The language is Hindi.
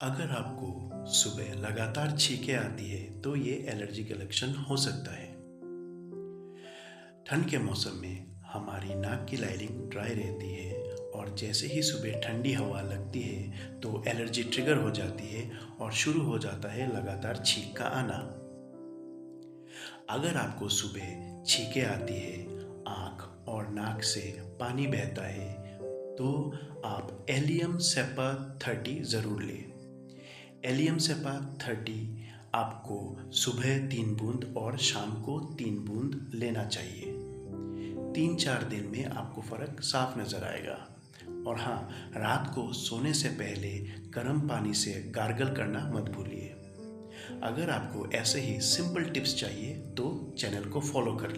अगर आपको सुबह लगातार छींकें आती है तो ये एलर्जी का लक्षण हो सकता है। ठंड के मौसम में हमारी नाक की लाइनिंग ड्राई रहती है और जैसे ही सुबह ठंडी हवा लगती है तो एलर्जी ट्रिगर हो जाती है और शुरू हो जाता है लगातार छींक का आना। अगर आपको सुबह छींकें आती है, आँख और नाक से पानी बहता है तो आप एलियम सेपा 30 ज़रूर लें। एलियम सेपा 30 आपको सुबह 3 बूंद और शाम को 3 बूंद लेना चाहिए। 3-4 दिन में आपको फ़र्क साफ नज़र आएगा। और हाँ, रात को सोने से पहले गर्म पानी से गार्गल करना मत भूलिए। अगर आपको ऐसे ही सिंपल टिप्स चाहिए तो चैनल को फॉलो कर